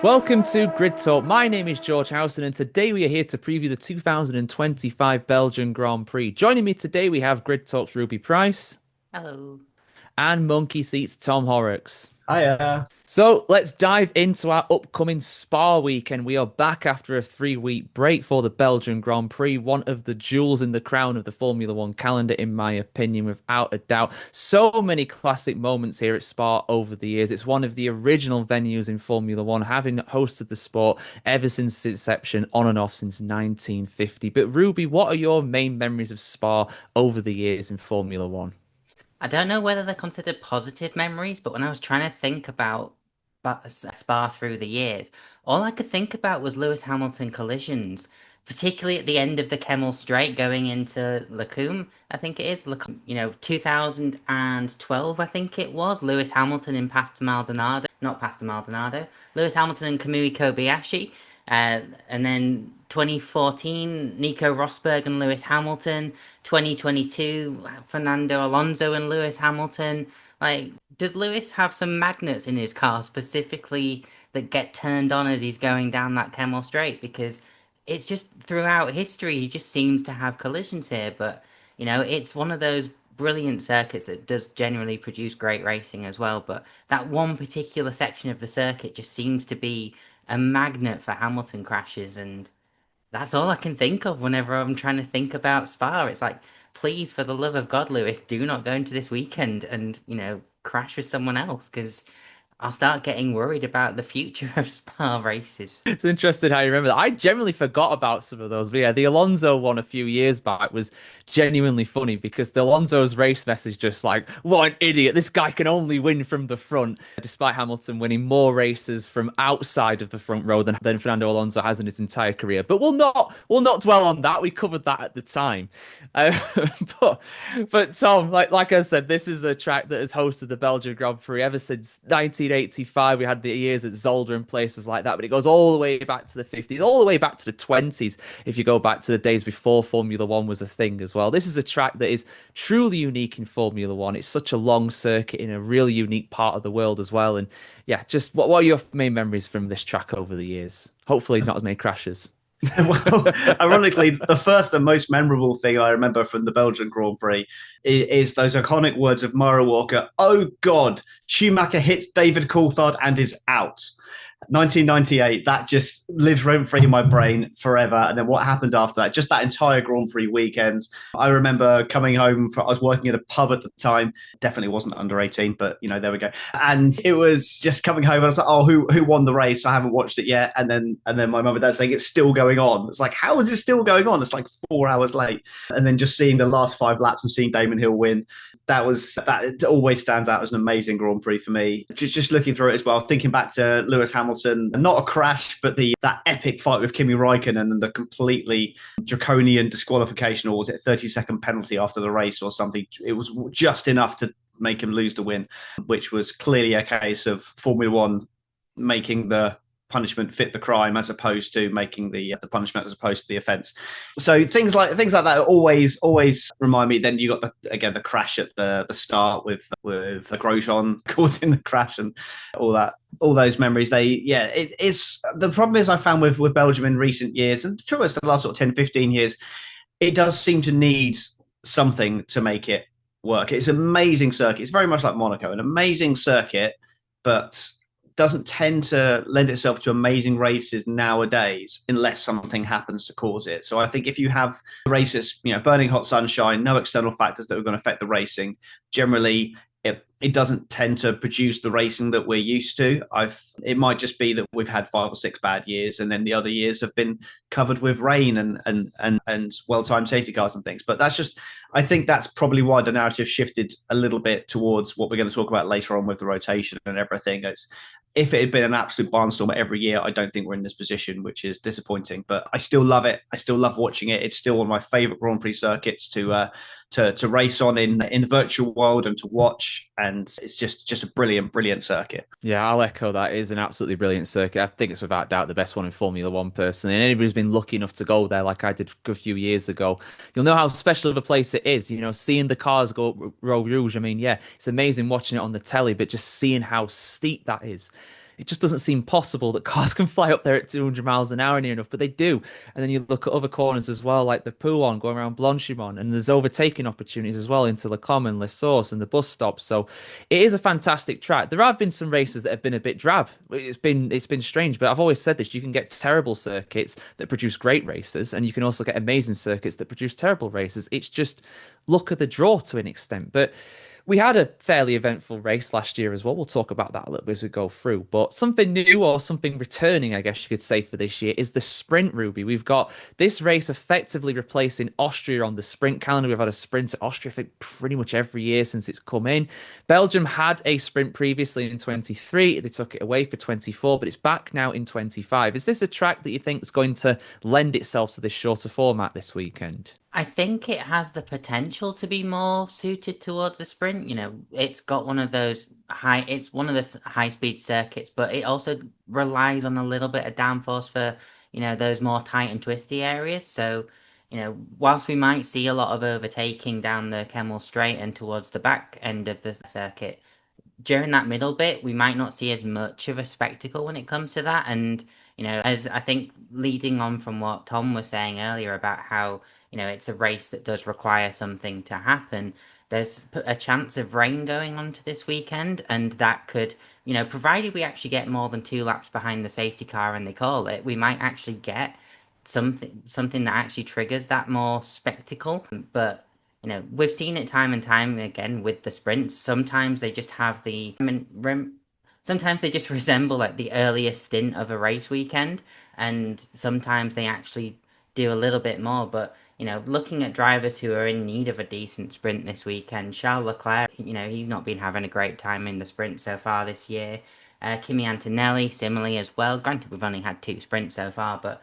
Welcome to Grid Talk. My name is George Howson, and today we are here to preview the 2025 Belgian Grand Prix. Joining me today, we have Grid Talk's Ruby Price Hello. and Monkey Seats Tom Horrocks. Hiya. So let's dive into our upcoming Spa weekend. We are back after a 3-week break for the Belgian Grand Prix, one of the jewels in the crown of the Formula One calendar, in my opinion, without a doubt. So many classic moments here at Spa over the years. It's one of the original venues in Formula One, having hosted the sport ever since its inception, on and off since 1950. But Ruby, what are your main memories of Spa over the years in Formula One? I don't know whether they're considered positive memories, but when I was trying to think about Spa through the years, all I could think about was Lewis Hamilton collisions, particularly at the end of the Kemmel Straight going into Lacombe, I think it is. 2012, I think it was. Lewis Hamilton in Pastor Maldonado, not Pastor Maldonado, Lewis Hamilton and Kamui Kobayashi. And then 2014, Nico Rosberg and Lewis Hamilton. 2022, Fernando Alonso and Lewis Hamilton. Like, does Lewis have some magnets in his car specifically that get turned on as he's going down that Kemmel Straight? Because it's just throughout history, he just seems to have collisions here. But, it's one of those brilliant circuits that does generally produce great racing as well. But that one particular section of the circuit just seems to be a magnet for Hamilton crashes, and that's all I can think of whenever I'm trying to think about Spa. It's like, please, for the love of God, Lewis, do not go into this weekend and, crash with someone else, because I'll start getting worried about the future of Spa races. It's interesting how you remember that. I generally forgot about some of those. But yeah, the Alonso one a few years back was genuinely funny because the Alonso's race message just like, what an idiot. This guy can only win from the front, despite Hamilton winning more races from outside of the front row than Fernando Alonso has in his entire career. But we'll not dwell on that. We covered that at the time. Uh, but but Tom, like I said, this is a track that has hosted the Belgian Grand Prix ever since 1985. We had the years at Zolder and places like that, but it goes all the way back to the 50s, all the way back to the 20s. If you go back to the days before Formula One was a thing as well, this is a track that is truly unique in Formula One. It's such a long circuit in a really unique part of the world as well. And yeah, just what are your main memories from this track over the years? Hopefully, not as many crashes. Well, ironically, the first and most memorable thing I remember from the Belgian Grand Prix is those iconic words of Mara Walker. Oh God, Schumacher hits David Coulthard and is out. 1998, that just lives rent free in my brain forever. And then what happened after that? Just that entire Grand Prix weekend. I remember coming home I was working at a pub at the time. Definitely wasn't under 18, but there we go. And it was just coming home. And I was like, oh, who won the race? I haven't watched it yet. And then my mum and dad saying it's still going on. It's like, how is it still going on? It's like 4 hours late. And then just seeing the last 5 laps and seeing Damon Hill win. That always stands out as an amazing Grand Prix for me. Just looking through it as well, thinking back to Lewis Hamilton, not a crash, but that epic fight with Kimi Räikkönen and the completely draconian disqualification, or was it a 30-second penalty after the race or something? It was just enough to make him lose the win, which was clearly a case of Formula One making the punishment fit the crime as opposed to making the punishment as opposed to the offence. So things like that always remind me. Then you got the crash at the start with Grosjean causing the crash and all those memories. It's the problem is I found with Belgium in recent years, and almost the last sort of 10, 15 years, it does seem to need something to make it work. It's an amazing circuit. It's very much like Monaco, an amazing circuit, but doesn't tend to lend itself to amazing races nowadays unless something happens to cause it. So I think if you have races, burning hot sunshine, no external factors that are going to affect the racing, generally it doesn't tend to produce the racing that we're used to. It might just be that we've had 5 or 6 bad years, and then the other years have been covered with rain and well-timed safety cars and things. But I think that's probably why the narrative shifted a little bit towards what we're going to talk about later on with the rotation and everything. If it had been an absolute barnstorm every year, I don't think we're in this position, which is disappointing. But I still love it. I still love watching it. It's still one of my favourite Grand Prix circuits to race on in the virtual world and to watch. And it's just a brilliant circuit. Yeah, I'll echo that. It is an absolutely brilliant circuit. I think it's without doubt the best one in Formula One, personally. And anybody who's been lucky enough to go there, like I did a few years ago, you'll know how special of a place it is. Seeing the cars go up Road Rouge. I mean, yeah, it's amazing watching it on the telly, but just seeing how steep that is. it just doesn't seem possible that cars can fly up there at 200 miles an hour near enough, but they do. And then you look at other corners as well, like the Pouon going around Blanchimont, and there's overtaking opportunities as well into Le Common and Les Sources and the bus stops. So it is a fantastic track. There have been some races that have been a bit drab. It's been strange, but I've always said this: you can get terrible circuits that produce great races, and you can also get amazing circuits that produce terrible races. It's just luck of the draw to an extent, but. We had a fairly eventful race last year as well. We'll talk about that a little bit as we go through. But something new or something returning, I guess you could say, for this year is the sprint, Ruby. We've got this race effectively replacing Austria on the sprint calendar. We've had a sprint at Austria, I think, pretty much every year since it's come in. Belgium had a sprint previously in 23. They took it away for 24, but it's back now in 25. Is this a track that you think is going to lend itself to this shorter format this weekend? I think it has the potential to be more suited towards a sprint. It's got it's one of the high speed circuits, but it also relies on a little bit of downforce for, those more tight and twisty areas. So, whilst we might see a lot of overtaking down the Kemmel Straight and towards the back end of the circuit, during that middle bit, we might not see as much of a spectacle when it comes to that. And, as I think leading on from what Tom was saying earlier about how, it's a race that does require something to happen, there's a chance of rain going on to this weekend. And that could, provided we actually get more than 2 laps behind the safety car and they call it, we might actually get something that actually triggers that more spectacle. But we've seen it time and time again with the sprints. Sometimes they just have sometimes they just resemble like the earliest stint of a race weekend, and sometimes they actually do a little bit more. But looking at drivers who are in need of a decent sprint this weekend, Charles Leclerc, he's not been having a great time in the sprint so far this year. Kimi Antonelli, similarly as well. Granted, we've only had 2 sprints so far, but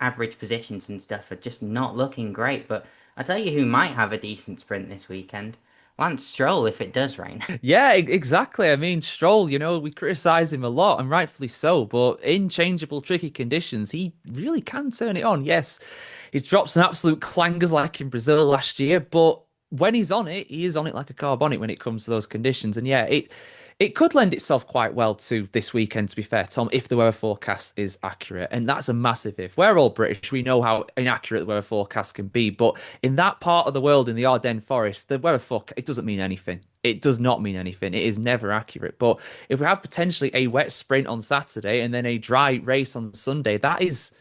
average positions and stuff are just not looking great. But I'll tell you who might have a decent sprint this weekend. Lance Stroll, if it does rain. Yeah, exactly. I mean, Stroll, we criticize him a lot, and rightfully so, but in changeable, tricky conditions, he really can turn it on. Yes, he's dropped some absolute clangers like in Brazil last year, but when he's on it, he is on it like a car bonnet when it comes to those conditions. And yeah, it could lend itself quite well to this weekend, to be fair, Tom, if the weather forecast is accurate. And that's a massive if. We're all British. We know how inaccurate the weather forecast can be. But in that part of the world, in the Ardennes forest, the weather forecast, it doesn't mean anything. It does not mean anything. It is never accurate. But if we have potentially a wet sprint on Saturday and then a dry race on Sunday, that's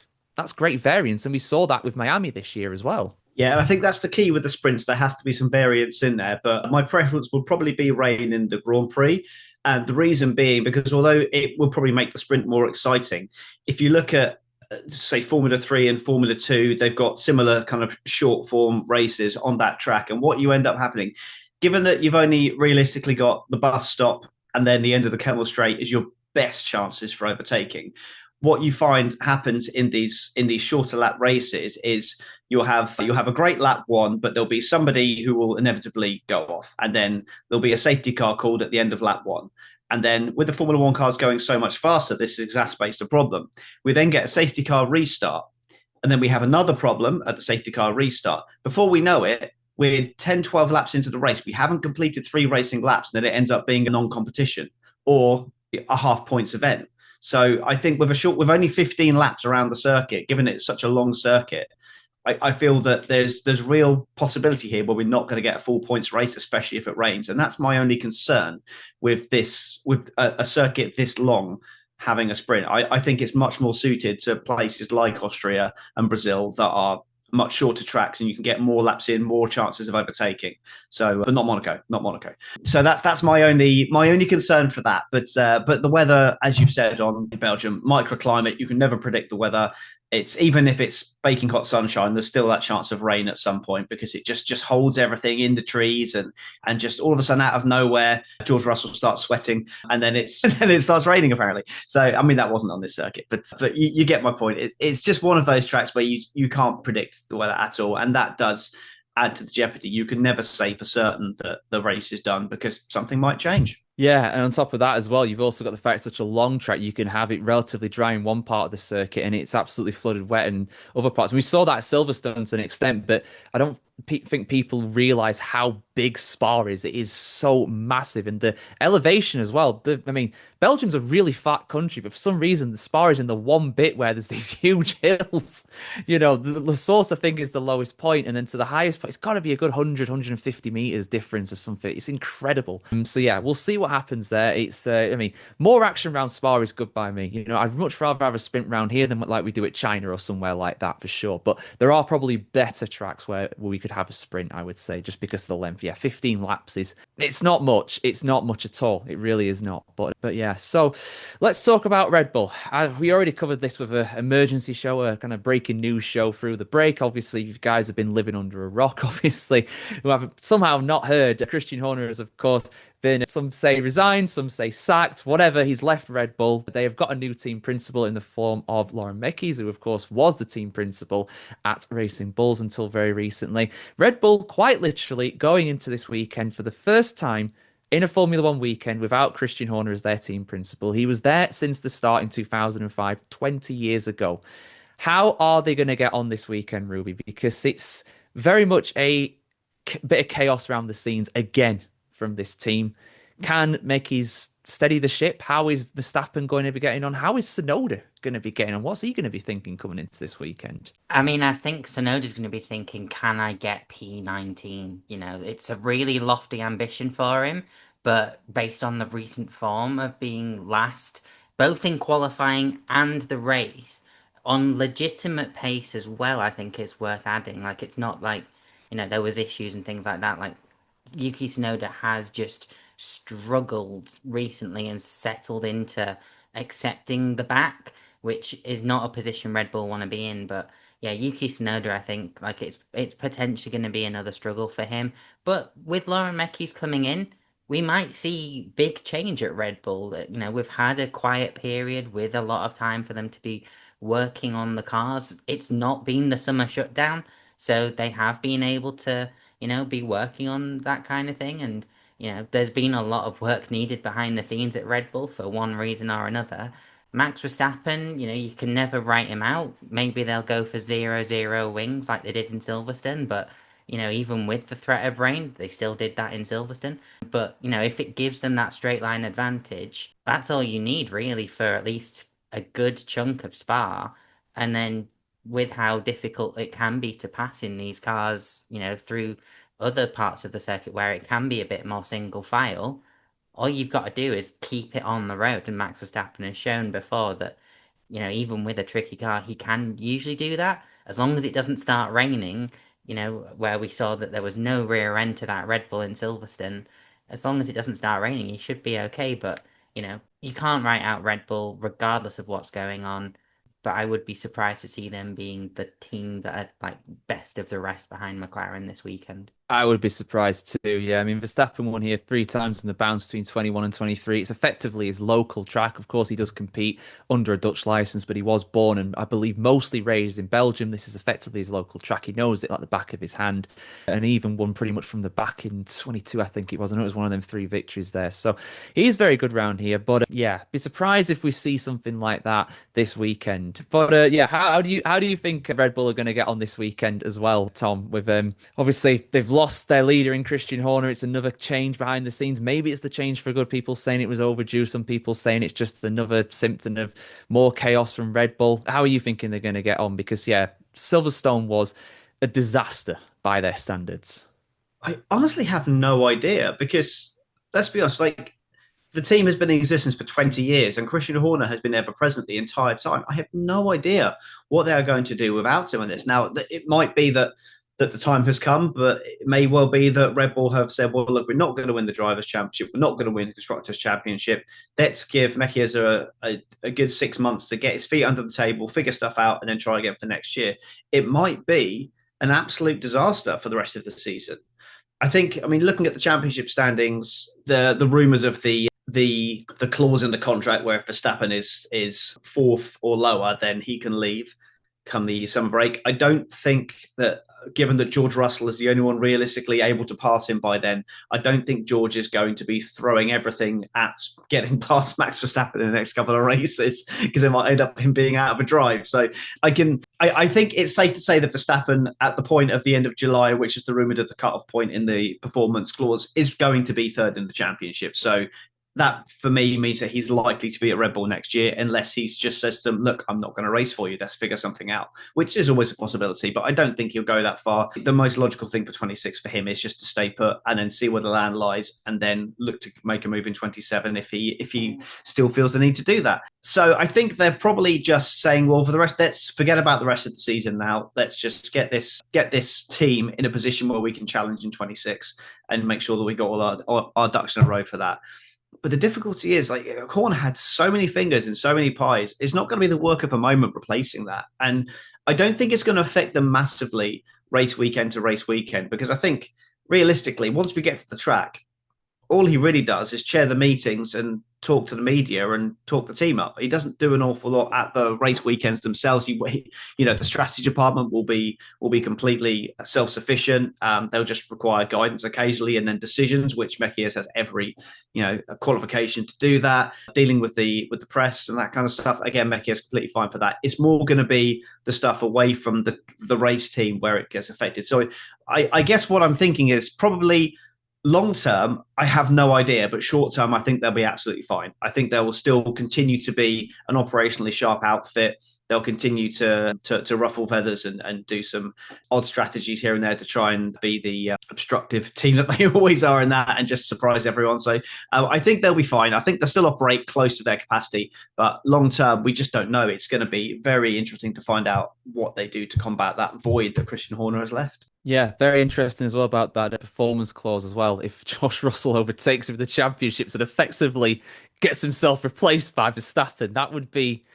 great variance. And we saw that with Miami this year as well. Yeah, I think that's the key with the sprints. There has to be some variance in there, but my preference would probably be rain in the Grand Prix. And the reason being, because although it will probably make the sprint more exciting, if you look at, say, Formula 3 and Formula 2, they've got similar kind of short form races on that track. And what you end up happening, given that you've only realistically got the bus stop and then the end of the Kemmel Straight is your best chances for overtaking, what you find happens in these shorter lap races is you'll have a great lap one, but there'll be somebody who will inevitably go off, and then there'll be a safety car called at the end of lap one. And then with the Formula One cars going so much faster, this exacerbates the problem. We then get a safety car restart, and then we have another problem at the safety car restart. Before we know it, we're 10, 12 laps into the race. We haven't completed 3 racing laps, and then it ends up being a non-competition or a half points event. So I think with only 15 laps around the circuit, given it's such a long circuit, I feel that there's real possibility here where we're not going to get a full points race, especially if it rains. And that's my only concern with a circuit this long having a sprint. I think it's much more suited to places like Austria and Brazil that are much shorter tracks, and you can get more laps in, more chances of overtaking. So, but not Monaco. So that's my only concern for that. But the weather, as you've said on Belgium, microclimate, you can never predict the weather. It's even if it's baking hot sunshine, there's still that chance of rain at some point because it just holds everything in the trees and just all of a sudden out of nowhere, George Russell starts sweating and then it starts raining apparently. So I mean that wasn't on this circuit, but you get my point. It's just one of those tracks where you can't predict the weather at all, and that does add to the jeopardy. You can never say for certain that the race is done because something might change. Yeah, and on top of that as well, you've also got the fact it's such a long track, you can have it relatively dry in one part of the circuit and it's absolutely flooded wet in other parts. And we saw that at Silverstone to an extent, but I don't think people realize how big Spa is. It is so massive, and the elevation as well. I mean, Belgium's a really fat country, but for some reason, the Spa is in the one bit where there's these huge hills. The source I think is the lowest point, and then to the highest point, it's got to be a good 100, meters difference or something. It's incredible. So yeah, we'll see what happens there. It's, I mean, more action around Spa is good by me. I'd much rather have a sprint round here than like we do at China or somewhere like that for sure. But there are probably better tracks where we could have a sprint, I would say, just because of the length. Yeah, 15 laps it's not much. It's not much at all. It really is not. But yeah, so let's talk about Red Bull. We already covered this with an emergency show, a kind of breaking news show through the break. Obviously, you guys have been living under a rock, obviously, who have somehow not heard. Christian Horner has, of course, been, some say resigned, some say sacked, whatever. He's left Red Bull. They have got a new team principal in the form of Lauren Mekies, who, of course, was the team principal at Racing Bulls until very recently. Red Bull, quite literally, going into this weekend for the first time in a Formula One weekend without Christian Horner as their team principal. He was there since the start in 2005, 20 years ago. How are they going to get on this weekend, Ruby? Because it's very much a bit of chaos around the scenes again from this team. Can Mekies steady the ship? How is Verstappen going to be getting on? How is Tsunoda going to be getting on? What's he going to be thinking coming into this weekend? I mean, I think Tsunoda's going to be thinking, can I get P19? It's a really lofty ambition for him, but based on the recent form of being last, both in qualifying and the race, on legitimate pace as well, I think it's worth adding. Like, it's not like, there was issues and things like that. Like, Yuki Tsunoda has just struggled recently and settled into accepting the back, which is not a position Red Bull want to be in. But yeah, Yuki Tsunoda, I think like it's potentially going to be another struggle for him. But with Lauren Mekies coming in, we might see big change at Red Bull. We've had a quiet period with a lot of time for them to be working on the cars. It's not been the summer shutdown, so they have been able to be working on that kind of thing. And, there's been a lot of work needed behind the scenes at Red Bull for one reason or another. Max Verstappen, you can never write him out. Maybe they'll go for 0-0 wings like they did in Silverstone, but, even with the threat of rain, they still did that in Silverstone. But, if it gives them that straight line advantage, that's all you need really for at least a good chunk of Spa. And then with how difficult it can be to pass in these cars, through other parts of the circuit where it can be a bit more single file, all you've got to do is keep it on the road. And Max Verstappen has shown before that, even with a tricky car, he can usually do that as long as it doesn't start raining, where we saw that there was no rear end to that Red Bull in Silverstone. As long as it doesn't start raining, he should be okay. But, you can't write out Red Bull regardless of what's going on. But I would be surprised to see them being the team that are like best of the rest behind McLaren this weekend. I would be surprised too. Yeah, I mean, Verstappen won here 3 times in the bounce between 21 and 23. It's effectively his local track. Of course, he does compete under a Dutch license, but he was born and I believe mostly raised in Belgium. This is effectively his local track. He knows it like the back of his hand, and he even won pretty much from the back in 22, I think it was. I know it was one of them 3 victories there. So he's very good round here. But yeah, be surprised if we see something like that this weekend. But yeah, how do you think Red Bull are going to get on this weekend as well, Tom? With obviously they've lost their leader in Christian Horner. It's another change behind the scenes. Maybe it's the change for good. People saying it was overdue. Some people saying it's just another symptom of more chaos from Red Bull. How are you thinking they're going to get on? Because yeah, Silverstone was a disaster by their standards. I honestly have no idea because let's be honest, like the team has been in existence for 20 years and Christian Horner has been ever present the entire time. I have no idea what they are going to do without him in this. Now, it might be that the time has come, but it may well be that Red Bull have said, well, look, we're not going to win the Drivers' Championship. We're not going to win the Constructors' Championship. Let's give Mekies a good 6 months to get his feet under the table, figure stuff out, and then try again for next year. It might be an absolute disaster for the rest of the season. I mean, looking at the championship standings, the rumours of the clause in the contract where if Verstappen is 4th or lower, then he can leave come the summer break. I don't think that given that George Russell is the only one realistically able to pass him by then, I don't think George is going to be throwing everything at getting past Max Verstappen in the next couple of races, because it might end up him being out of a drive. So I think it's safe to say that Verstappen, at the point of the end of July, which is the rumoured of the cut-off point in the performance clause, is going to be third in the championship. So that for me means that he's likely to be at Red Bull next year, unless he's just says to them, look, I'm not going to race for you. Let's figure something out, which is always a possibility, but I don't think he'll go that far. The most logical thing for 26 for him is just to stay put and then see where the land lies, and then look to make a move in 27 if he still feels the need to do that. So I think they're probably just saying, well, for the rest, let's forget about the rest of the season now. Let's just get this team in a position where we can challenge in 26 and make sure that we got all our ducks in a row for that. But the difficulty is, like, Horner had so many fingers and so many pies. It's not going to be the work of a moment replacing that. And I don't think it's going to affect them massively race weekend to race weekend, because I think realistically, once we get to the track, all he really does is chair the meetings and talk to the media and talk the team up. He doesn't do an awful lot at the race weekends themselves. The strategy department will be completely self-sufficient. They'll just require guidance occasionally, and then decisions, which Mekies has every qualification to do that. Dealing with the press and that kind of stuff, again, Mekies is completely fine for that. It's more going to be the stuff away from the race team where it gets affected. So I guess what I'm thinking is probably, long term, I have no idea, but short term, I think they'll be absolutely fine. I think they will still continue to be an operationally sharp outfit. They'll continue to ruffle feathers and do some odd strategies here and there to try and be the obstructive team that they always are in that, and just surprise everyone. So I think they'll be fine. I think they'll still operate close to their capacity, but long term, we just don't know. It's going to be very interesting to find out what they do to combat that void that Christian Horner has left. Yeah, very interesting as well about that performance clause as well. If Josh Russell overtakes him in the championships and effectively gets himself replaced by Verstappen, that would be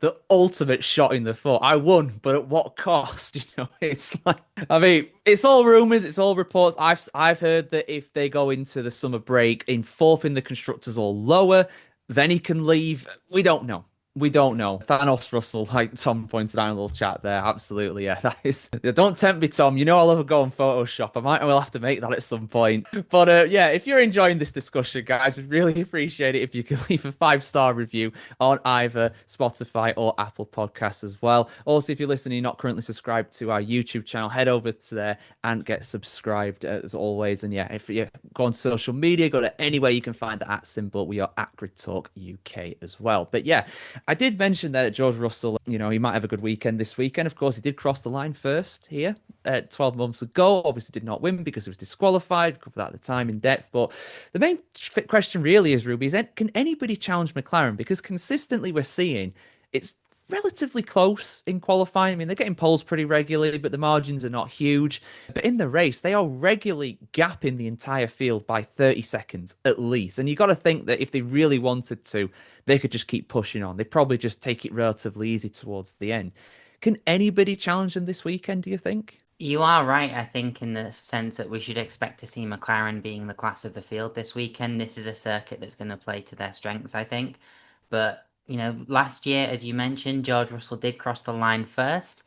the ultimate shot in the foot. I won, but at what cost? It's like, I mean, it's all rumors, it's all reports. I've heard that if they go into the summer break in fourth in the constructors or lower, then he can leave. We don't know. We don't know. Thanos Russell, like Tom pointed out in a little chat there. Absolutely, yeah. That is. Don't tempt me, Tom. You know I love a go on Photoshop. I might well have to make that at some point. But yeah, if you're enjoying this discussion, guys, we'd really appreciate it if you could leave a 5-star review on either Spotify or Apple Podcasts as well. Also, if you're listening, you're not currently subscribed to our YouTube channel, head over to there and get subscribed as always. And yeah, if you go on social media, go to anywhere you can find the @ symbol. We are at Grid Talk UK as well. But yeah, I did mention that George Russell, he might have a good weekend this weekend. Of course, he did cross the line first here 12 months ago. Obviously did not win because he was disqualified. Covered that at the time in depth. But the main question really is, Ruby, can anybody challenge McLaren? Because consistently we're seeing it's relatively close in qualifying. I mean, they're getting poles pretty regularly, but the margins are not huge. But in the race, they are regularly gapping the entire field by 30 seconds at least. And you got to think that if they really wanted to, they could just keep pushing on. They probably just take it relatively easy towards the end. Can anybody challenge them this weekend, do you think? You are right, I think, in the sense that we should expect to see McLaren being the class of the field this weekend. This is a circuit that's going to play to their strengths, I think. But last year, as you mentioned, George Russell did cross the line first.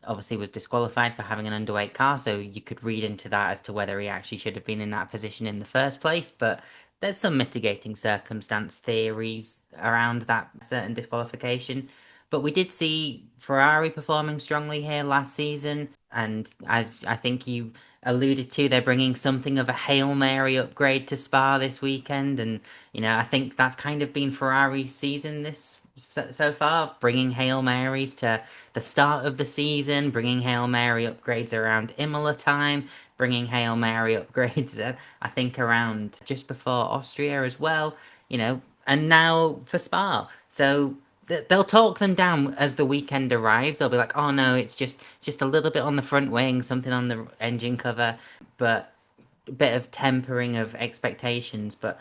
Obviously was disqualified for having an underweight car, so you could read into that as to whether he actually should have been in that position in the first place. But there's some mitigating circumstance theories around that certain disqualification. But we did see Ferrari performing strongly here last season, and as I think you alluded to, they're bringing something of a Hail Mary upgrade to Spa this weekend, and I think that's kind of been Ferrari's season so far, bringing Hail Marys to the start of the season, bringing Hail Mary upgrades around Imola time, bringing Hail Mary upgrades, I think, around just before Austria as well, and now for Spa. So they'll talk them down as the weekend arrives. They'll be like, oh no, it's just a little bit on the front wing, something on the engine cover, but a bit of tempering of expectations. But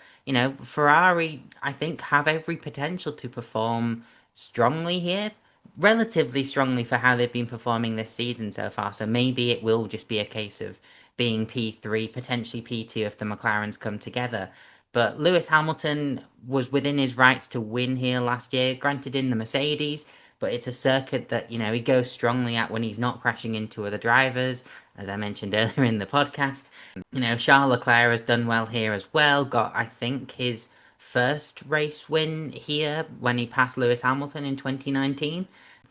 Ferrari, I think, have every potential to perform strongly here, relatively strongly for how they've been performing this season so far. So maybe it will just be a case of being P3, potentially P2 if the McLarens come together. But Lewis Hamilton was within his rights to win here last year, granted in the Mercedes, but it's a circuit that, he goes strongly at when he's not crashing into other drivers, as I mentioned earlier in the podcast. Charles Leclerc has done well here as well. Got, I think, his first race win here when he passed Lewis Hamilton in 2019.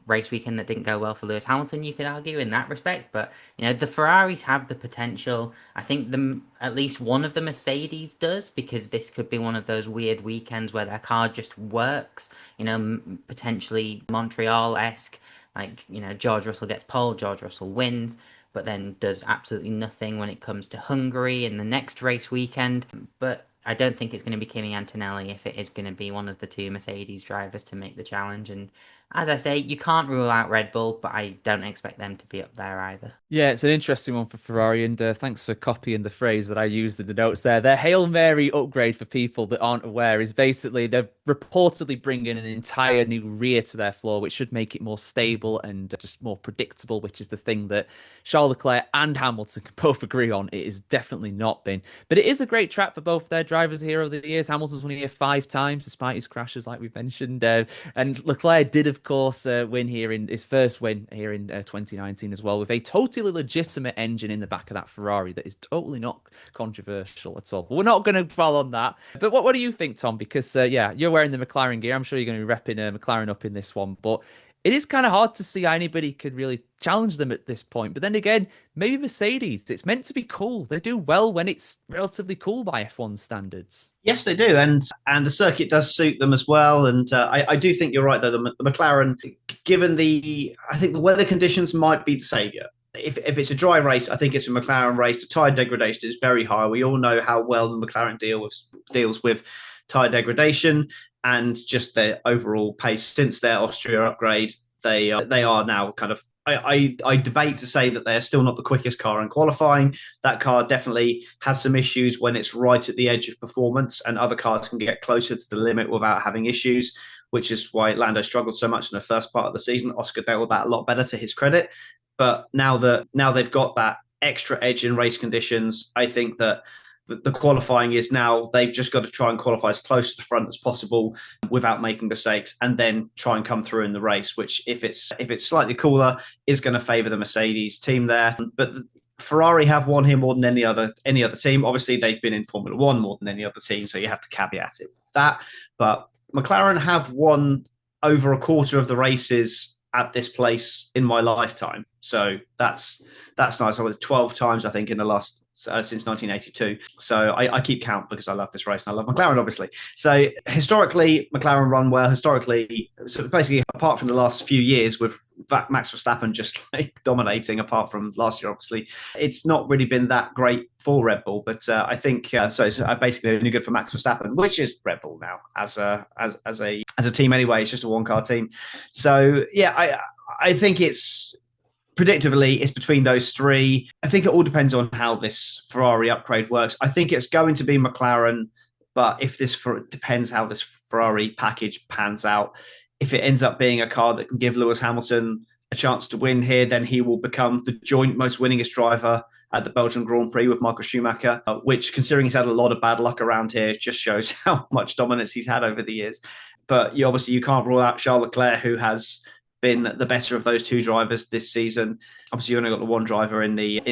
Race weekend that didn't go well for Lewis Hamilton, you could argue, in that respect. But, the Ferraris have the potential. I think at least one of the Mercedes does, because this could be one of those weird weekends where their car just works. Potentially Montreal-esque. Like, George Russell gets pole, George Russell wins, but then does absolutely nothing when it comes to Hungary in the next race weekend. But I don't think it's going to be Kimi Antonelli if it is going to be one of the two Mercedes drivers to make the challenge. And as I say, you can't rule out Red Bull, but I don't expect them to be up there either. Yeah, it's an interesting one for Ferrari, and thanks for copying the phrase that I used in the notes there. Their Hail Mary upgrade, for people that aren't aware, is basically they're reportedly bringing an entire new rear to their floor, which should make it more stable and just more predictable, which is the thing that Charles Leclerc and Hamilton can both agree on. It has definitely not been. But it is a great track for both their drivers here over the years. Hamilton's won here 5 times, despite his crashes, like we've mentioned. And Leclerc did, of course, win here in his first win here in 2019 as well, with a totally legitimate engine in the back of that Ferrari that is totally not controversial at all. But we're not going to dwell on that. But what do you think, Tom? Because, you're wearing the McLaren gear. I'm sure you're going to be repping McLaren up in this one. But it is kind of hard to see how anybody could really challenge them at this point. But then again, maybe Mercedes, it's meant to be cool. They do well when it's relatively cool by F1 standards. Yes, they do, and the circuit does suit them as well. And I do think you're right, though. The McLaren, given I think the weather conditions might be the saviour. If it's a dry race, I think it's a McLaren race. The tyre degradation is very high. We all know how well the McLaren deals with tyre degradation and just their overall pace since their Austria upgrade. They are now kind of. I debate to say that they're still not the quickest car in qualifying. That car definitely has some issues when it's right at the edge of performance, and other cars can get closer to the limit without having issues, which is why Lando struggled so much in the first part of the season. Oscar dealt with that a lot better, to his credit. But now they've got that extra edge in race conditions, I think that the qualifying is now they've just got to try and qualify as close to the front as possible without making mistakes, and then try and come through in the race, which if it's slightly cooler is going to favour the Mercedes team there. But Ferrari have won here more than any other team. Obviously, they've been in Formula One more than any other team, so you have to caveat it with that. But McLaren have won over a quarter of the races at this place in my lifetime, so that's nice. I was 12 times, I think, in the last since 1982. So I keep count because I love this race and I love McLaren, obviously. So historically, McLaren run well. Historically, so basically, apart from the last few years with Max Verstappen just dominating, apart from last year, obviously, it's not really been that great for Red Bull. But I think so. It's basically only good for Max Verstappen, which is Red Bull now as a team anyway. It's just a one-car team. So yeah, I think it's. Predictably, it's between those three. I think it all depends on how this Ferrari upgrade works. I think it's going to be McLaren, but depends how this Ferrari package pans out. If it ends up being a car that can give Lewis Hamilton a chance to win here, then he will become the joint most winningest driver at the Belgian Grand Prix with Michael Schumacher, which, considering he's had a lot of bad luck around here, just shows how much dominance he's had over the years. But you can't rule out Charles Leclerc, who has been the better of those two drivers this season. Obviously, you only got the one driver in the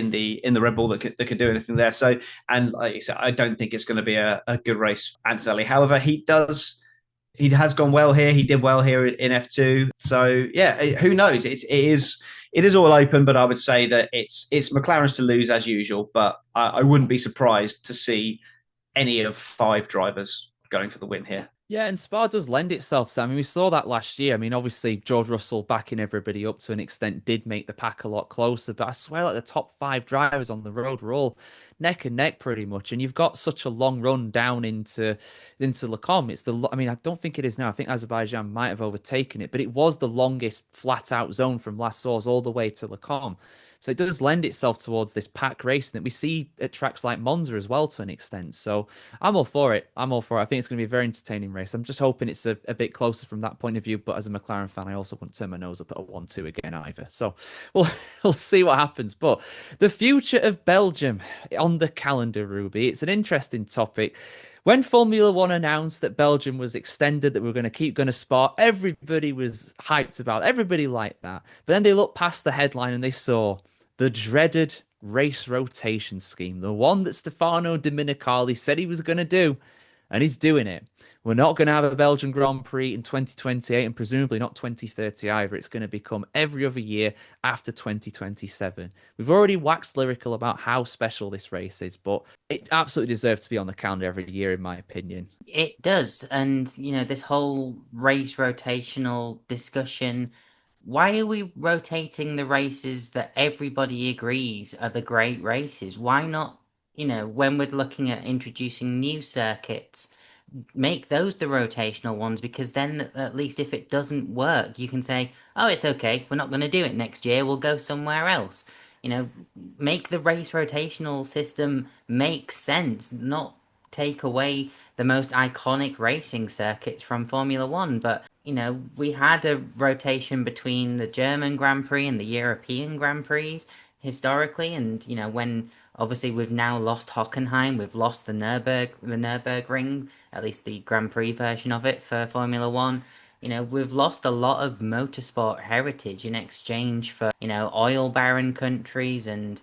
Red Bull that could do anything there. So, and like I said, I don't think it's going to be a good race for Antonelli. However, he has gone well here. He did well here in F2. So yeah, who knows? It is all open, but I would say that it's McLaren's to lose as usual. But I wouldn't be surprised to see any of 5 drivers going for the win here. Yeah, and Spa does lend itself to. I mean, we saw that last year. I mean, obviously, George Russell backing everybody up to an extent did make the pack a lot closer. But I swear, like the top 5 drivers on the road were all neck and neck pretty much. And you've got such a long run down into Le Mans. I mean, I don't think it is now. I think Azerbaijan might have overtaken it, but it was the longest flat out zone from La Source all the way to Le Mans. So it does lend itself towards this pack racing that we see at tracks like Monza as well to an extent. So I'm all for it. I think it's going to be a very entertaining race. I'm just hoping it's a bit closer from that point of view. But as a McLaren fan, I also wouldn't turn my nose up at a 1-2 again either. So we'll see what happens. But the future of Belgium on the calendar, Ruby, it's an interesting topic. When Formula One announced that Belgium was extended, that we were going to keep going to Spa, everybody was hyped about it. Everybody liked that. But then they looked past the headline and they saw the dreaded race rotation scheme, the one that Stefano Domenicali said he was going to do, and he's doing it. We're not going to have a Belgian Grand Prix in 2028 and presumably not 2030 either. It's going to become every other year after 2027. We've already waxed lyrical about how special this race is, but it absolutely deserves to be on the calendar every year, in my opinion. It does. And, this whole race rotational discussion, why are we rotating the races that everybody agrees are the great races? Why not, when we're looking at introducing new circuits, make those the rotational ones? Because then at least if it doesn't work, you can say, oh, it's okay, we're not going to do it next year, we'll go somewhere else. Make the race rotational system make sense, not take away the most iconic racing circuits from Formula One. But, we had a rotation between the German Grand Prix and the European Grand Prix historically. And, when obviously we've now lost Hockenheim, we've lost the Nürburgring, at least the Grand Prix version of it for Formula One. We've lost a lot of motorsport heritage in exchange for, oil baron countries and,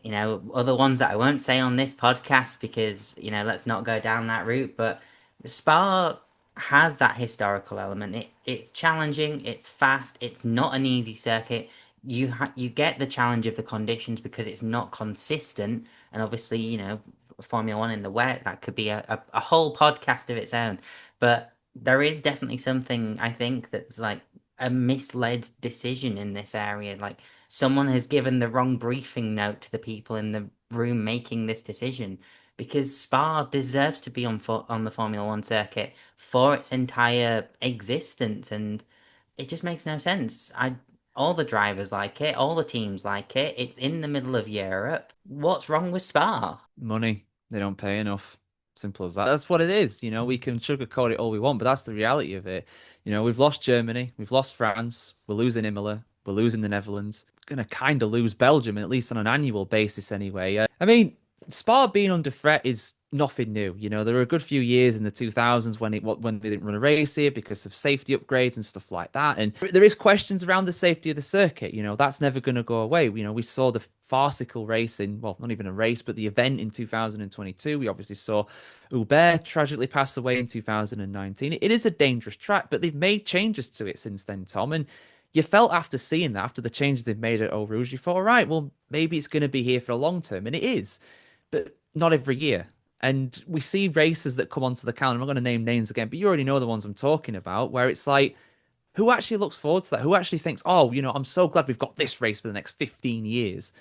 other ones that I won't say on this podcast because, let's not go down that route. But Spa has that historical element. It's challenging, it's fast, it's not an easy circuit. You get the challenge of the conditions because it's not consistent, and obviously, Formula One in the wet, that could be a whole podcast of its own. But there is definitely something I think that's like a misled decision in this area. Like someone has given the wrong briefing note to the people in the room making this decision because Spa deserves to be on the Formula One circuit for its entire existence, and it just makes no sense. All the drivers like it, all the teams like it. It's in the middle of Europe. What's wrong with Spa? Money. They don't pay enough. Simple as that. That's what it is. We can sugarcoat it all we want, but that's the reality of it. We've lost Germany, we've lost France, we're losing Imola, we're losing the Netherlands. Going to kind of lose Belgium, at least on an annual basis anyway. I mean, Spa being under threat is nothing new. There were a good few years in the 2000s when they didn't run a race here because of safety upgrades and stuff like that. And there is questions around the safety of the circuit. That's never going to go away. We saw the farcical race well, not even a race, but the event in 2022. We obviously saw Hubert tragically pass away in 2019. It is a dangerous track, but they've made changes to it since then, Tom. And you felt after seeing that, after the changes they've made at Eau Rouge, you thought, all right, well, maybe it's going to be here for a long term. And it is, but not every year. And we see races that come onto the calendar. I'm not going to name names again, but you already know the ones I'm talking about, where it's like, who actually looks forward to that? Who actually thinks, oh, I'm so glad we've got this race for the next 15 years?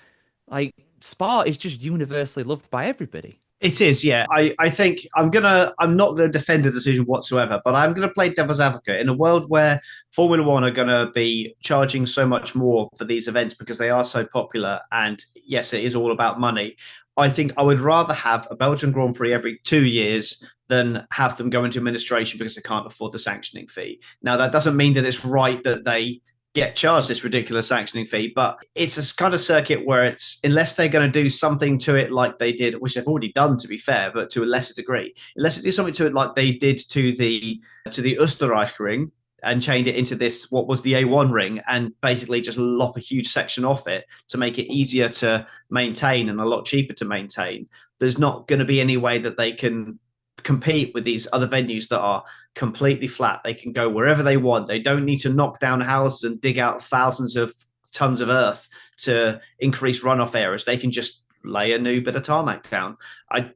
Like, Spa is just universally loved by everybody. It is, yeah. I think I'm not gonna defend the decision whatsoever, but I'm gonna play devil's advocate in a world where Formula One are gonna be charging so much more for these events because they are so popular, and yes, it is all about money. I think I would rather have a Belgian Grand Prix every 2 years than have them go into administration because they can't afford the sanctioning fee. Now that doesn't mean that it's right that they get charged this ridiculous sanctioning fee, but it's a kind of circuit where it's, unless they're going to do something to it like they did, which they've already done to be fair, but to a lesser degree, unless they do something to it like they did to the Österreich ring and change it into this what was the A1 ring and basically just lop a huge section off it to make it easier to maintain and a lot cheaper to maintain, there's not going to be any way that they can compete with these other venues that are completely flat. They can go wherever they want. They don't need to knock down houses and dig out thousands of tons of earth to increase runoff areas. They can just lay a new bit of tarmac down.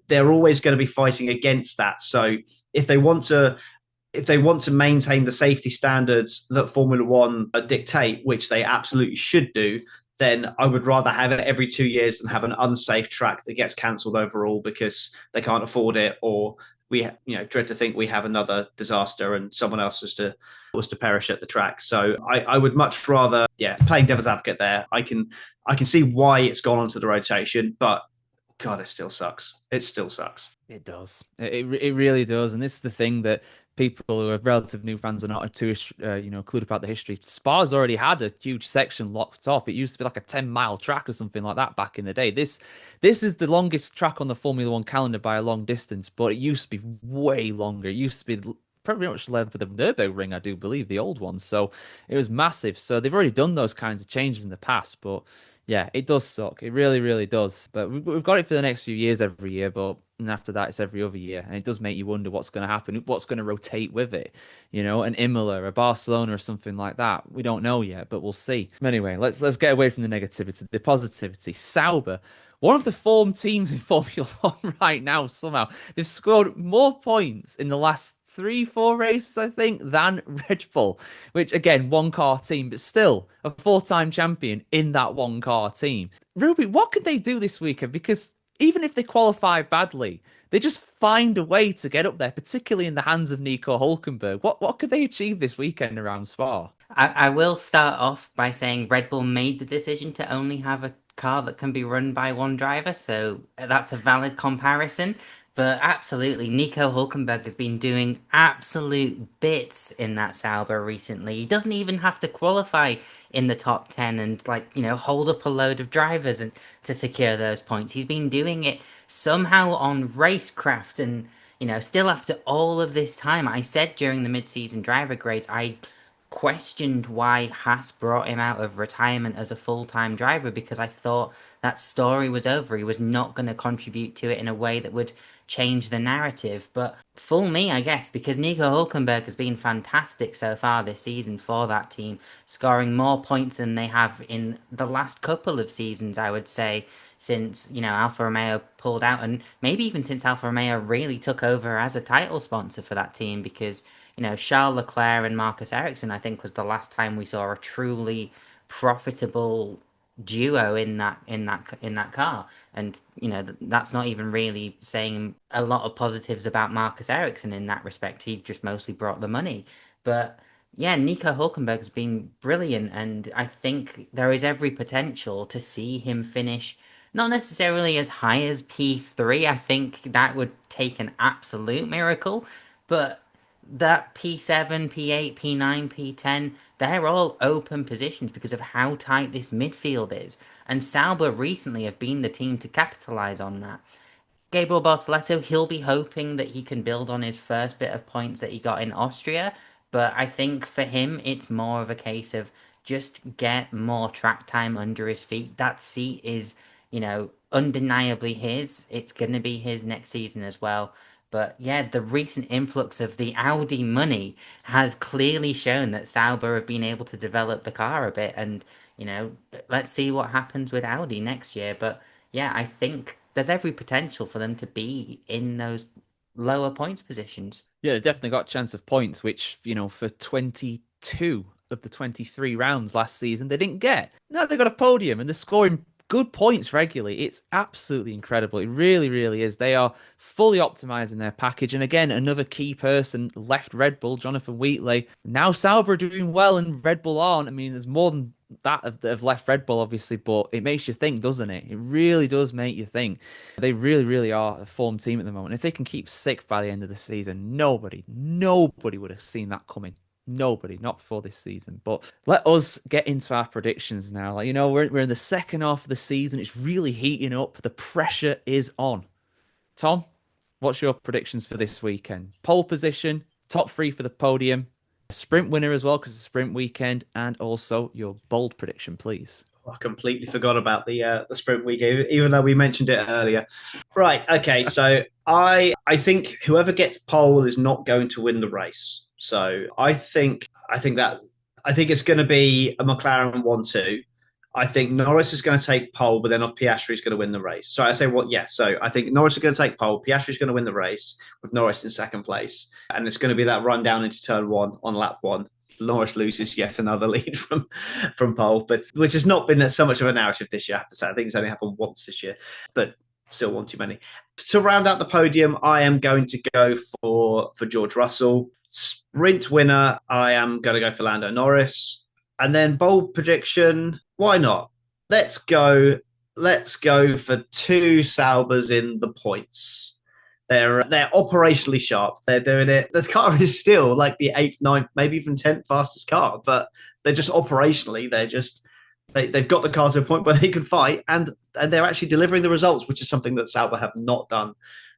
They're always going to be fighting against that. So if they want to maintain the safety standards that Formula One dictate, which they absolutely should do, then I would rather have it every 2 years than have an unsafe track that gets cancelled overall because they can't afford it, or we dread to think we have another disaster and someone else was to perish at the track. So I would much rather, playing devil's advocate there. I can see why it's gone onto the rotation, but God, it still sucks. It still sucks. It does. It really does. And this is the thing that people who are relative new fans are not too, clued about the history. Spa's already had a huge section locked off. It used to be like a 10-mile track or something like that back in the day. This is the longest track on the Formula One calendar by a long distance, but it used to be way longer. It used to be pretty much led for the Nürburgring, I do believe, the old one. So it was massive. So they've already done those kinds of changes in the past, but yeah, it does suck. It really, really does. But we've got it for the next few years every year, but and after that, it's every other year. And it does make you wonder what's going to happen, what's going to rotate with it, an Imola, a Barcelona, or something like that. We don't know yet, but we'll see. Anyway, let's get away from the negativity, the positivity. Sauber, one of the form teams in Formula One right now, somehow. They've scored more points in the last 3-4 races, I think, than Red Bull, which again, one car team, but still a 4-time champion in that one car team. Ruby, what could they do this weekend? Because even if they qualify badly, they just find a way to get up there, particularly in the hands of Nico Hulkenberg. What could they achieve this weekend around Spa? I will start off by saying Red Bull made the decision to only have a car that can be run by one driver, so that's a valid comparison. But absolutely, Nico Hulkenberg has been doing absolute bits in that Sauber recently. He doesn't even have to qualify in the top 10 and hold up a load of drivers and to secure those points. He's been doing it somehow on racecraft and still after all of this time. I said during the mid-season driver grades, I questioned why Haas brought him out of retirement as a full-time driver because I thought that story was over. He was not going to contribute to it in a way that would change the narrative. But fool me, I guess, because Nico Hulkenberg has been fantastic so far this season for that team, scoring more points than they have in the last couple of seasons, I would say, since, Alfa Romeo pulled out, and maybe even since Alfa Romeo really took over as a title sponsor for that team, because Charles Leclerc and Marcus Ericsson, I think, was the last time we saw a truly profitable duo in that car. And that's not even really saying a lot of positives about Marcus Ericsson in that respect. He just mostly brought the money. But yeah, Nico Hulkenberg has been brilliant, and I think there is every potential to see him finish not necessarily as high as P3. I think that would take an absolute miracle, but that P7, P8, P9, P10, they're all open positions because of how tight this midfield is. And Sauber recently have been the team to capitalise on that. Gabriel Bortoleto, he'll be hoping that he can build on his first bit of points that he got in Austria. But I think for him, it's more of a case of just get more track time under his feet. That seat is, undeniably his. It's going to be his next season as well. But yeah, the recent influx of the Audi money has clearly shown that Sauber have been able to develop the car a bit. And, let's see what happens with Audi next year. But yeah, I think there's every potential for them to be in those lower points positions. Yeah, they definitely got a chance of points, which, for 22 of the 23 rounds last season, they didn't get. Now they got a podium and they're scoring good points regularly. It's absolutely incredible. It really, really is. They are fully optimizing their package. And again, another key person left Red Bull, Jonathan Wheatley. Now Sauber are doing well and Red Bull aren't. I mean, there's more than that have left Red Bull, obviously, but it makes you think, doesn't it? It really does make you think. They really, really are a form team at the moment. If they can keep sixth by the end of the season, nobody would have seen that coming. Nobody, not before this season. But let us get into our predictions now. We're in the second half of the season. It's really heating up. The pressure is on. Tom, what's your predictions for this weekend? Pole position, top three for the podium, a sprint winner as well because it's a sprint weekend, and also your bold prediction, please. I completely forgot about the sprint weekend, even though we mentioned it earlier. Right. Okay. So I think whoever gets pole is not going to win the race. So I think it's going to be a McLaren 1-2. I think Norris is going to take pole, but then Piastri is going to win the race. So I say what? Yeah. So I think Norris is going to take pole. Piastri is going to win the race with Norris in second place, and it's going to be that run down into turn one on lap one. Norris loses yet another lead from pole, but which has not been so much of a narrative this year. I have to say, I think it's only happened once this year, but still one too many. To round out the podium, I am going to go for George Russell. Sprint winner, I am going to go for Lando Norris. And then bold prediction, why not? Let's go for two Saubers in the points. They're operationally sharp. They're doing it. The car is still like the eighth, ninth, maybe even 10th fastest car, but they're just operationally, they've got the car to a point where they can fight, and they're actually delivering the results, which is something that Sauber have not done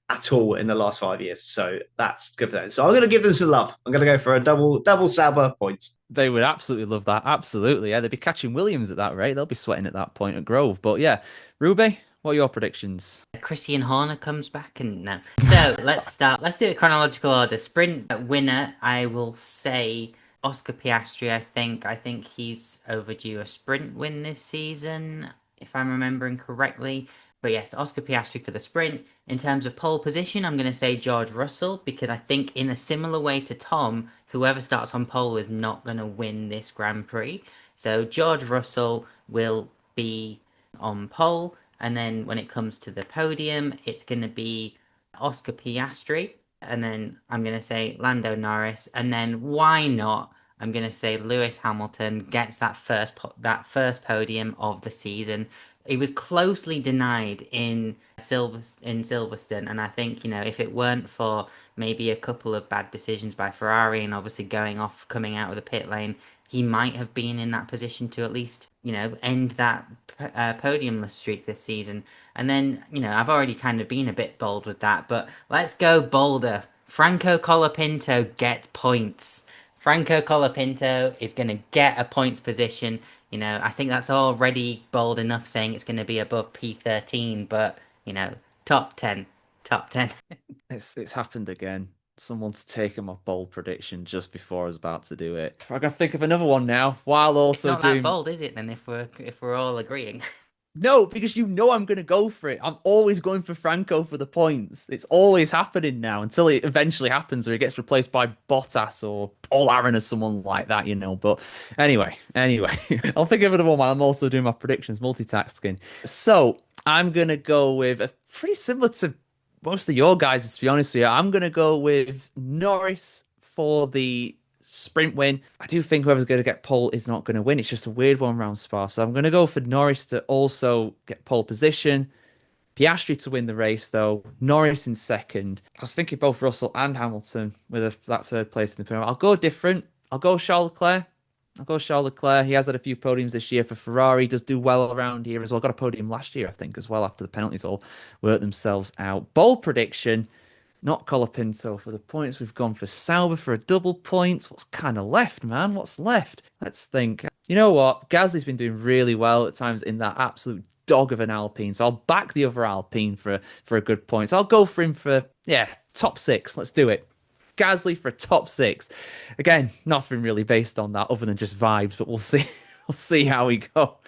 at all in the last 5 years. So that's good for them. So I'm going to give them some love. I'm going to go for a double Sauber points. They would absolutely love that. Absolutely. Yeah, they'd be catching Williams at that rate. They'll be sweating at that point at Grove. But yeah, Ruby, what are your predictions? Christian Horner comes back and no. So let's start. Let's do it chronological order. Sprint winner, I will say Oscar Piastri. I think he's overdue a sprint win this season, if I'm remembering correctly. But yes, Oscar Piastri for the sprint. In terms of pole position, I'm going to say George Russell, because I think in a similar way to Tom, whoever starts on pole is not going to win this Grand Prix. So George Russell will be on pole. And then when it comes to the podium, it's going to be Oscar Piastri. And then I'm going to say Lando Norris. And then why not? I'm going to say Lewis Hamilton gets that first podium of the season. It was closely denied in Silverstone, and I think, if it weren't for maybe a couple of bad decisions by Ferrari and obviously coming out of the pit lane, he might have been in that position to at least, end that podiumless streak this season. And then, I've already kind of been a bit bold with that, but let's go bolder. Franco Colapinto gets points. Franco Colapinto is going to get a points position. I think that's already bold enough saying it's going to be above P13, but, top 10. Top 10. It's happened again. Someone's taken my bold prediction just before I was about to do it. I gotta think of another one now, while also it's not that bold, is it, then, if we're all agreeing? No, because I'm going to go for it. I'm always going for Franco for the points. It's always happening now until it eventually happens or he gets replaced by Bottas or Aaron or someone like that, But anyway, I'll think of another one while I'm also doing my predictions, multitasking. So I'm going to go with a pretty similar to most of your guys, to be honest with you. I'm going to go with Norris for the sprint win. I do think whoever's going to get pole is not going to win. It's just a weird one round Spa. So I'm going to go for Norris to also get pole position. Piastri to win the race, though. Norris in second. I was thinking both Russell and Hamilton with that third place in the podium. I'll go different. I'll go Charles Leclerc. He has had a few podiums this year for Ferrari. Does do well around here as well. Got a podium last year, I think, as well, after the penalties all worked themselves out. Bold prediction. Not Colapinto for the points. We've gone for Sauber for a double points. What's kind of left, man? What's left? Let's think. You know what? Gasly's been doing really well at times in that absolute dog of an Alpine. So I'll back the other Alpine for a good point. So I'll go for him for, top 6. Let's do it. Gasly for top 6. Again, nothing really based on that other than just vibes, but we'll see. We'll see how we go.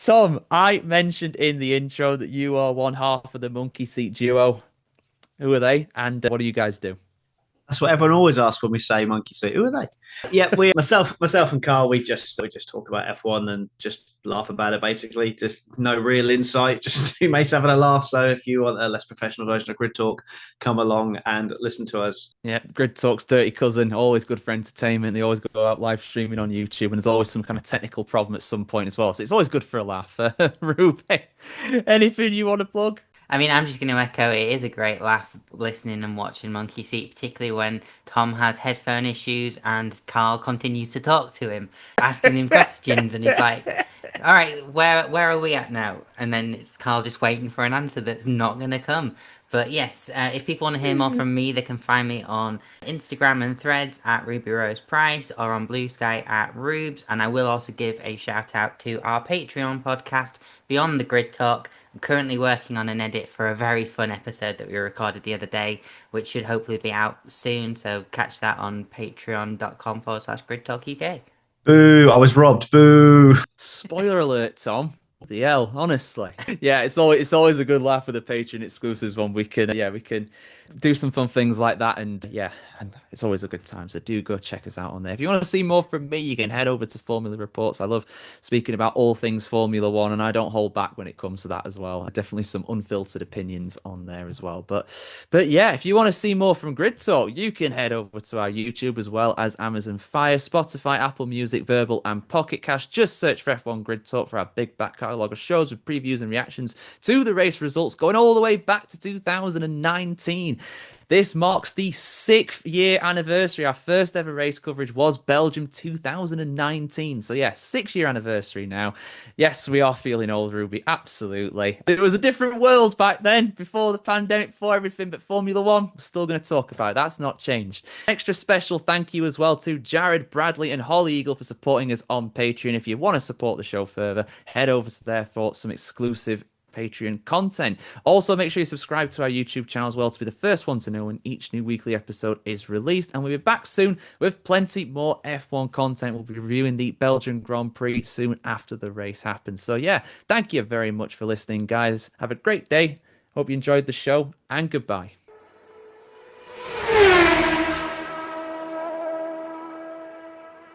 Tom, I mentioned in the intro that you are one half of the monkey seat duo. Who are they? And what do you guys do? That's what everyone always asks when we say monkey suit. Who are they? Yeah, myself and Carl, we just talk about F1 and just laugh about it. Basically, just no real insight. Just two mates having a laugh. So if you want a less professional version of Grid Talk, come along and listen to us. Yeah, Grid Talk's dirty cousin. Always good for entertainment. They always go out live streaming on YouTube, and there's always some kind of technical problem at some point as well. So it's always good for a laugh. Ruby, anything you want to plug? I mean, I'm just going to echo, it is a great laugh listening and watching Monkey Seat, particularly when Tom has headphone issues and Carl continues to talk to him, asking him questions, and he's like, all right, where are we at now? And then Carl's just waiting for an answer that's not going to come. But yes, if people want to hear more from me, they can find me on Instagram and Threads at Ruby Rose Price or on Blue Sky at Rubes. And I will also give a shout out to our Patreon podcast, Beyond the Grid Talk. I'm currently working on an edit for a very fun episode that we recorded the other day, which should hopefully be out soon. So catch that on patreon.com/Grid Talk UK. Boo, I was robbed. Boo. Spoiler alert, Tom. The hell, honestly. Yeah, it's always a good laugh with the Patreon exclusives one. We can do some fun things like that, and it's always a good time. So do go check us out on there. If you want to see more from me, you can head over to Formula Reports. I love speaking about all things Formula One, and I don't hold back when it comes to that as well. Definitely some unfiltered opinions on there as well. But yeah, if you want to see more from Grid Talk, you can head over to our YouTube as well as Amazon Fire, Spotify, Apple Music, Verbal, and Pocket Cast. Just search for F1 Grid Talk for our big back catalogue of shows with previews and reactions to the race results going all the way back to 2019. 2019. This marks the 6th-year anniversary. Our first ever race coverage was Belgium 2019. So yeah, 6-year anniversary now. Yes, we are feeling old, Ruby. Absolutely. It was a different world back then, before the pandemic, before everything, but Formula One, we're still going to talk about it. That's not changed. Extra special thank you as well to Jared, Bradley, and Holly Eagle for supporting us on Patreon. If you want to support the show further, head over to there for some exclusive Patreon content. Also, make sure you subscribe to our YouTube channel as well to be the first one to know when each new weekly episode is released. And we'll be back soon with plenty more F1 content. We'll be reviewing the Belgian Grand Prix soon after the race happens. So yeah, thank you very much for listening, guys. Have a great day. Hope you enjoyed the show, and goodbye.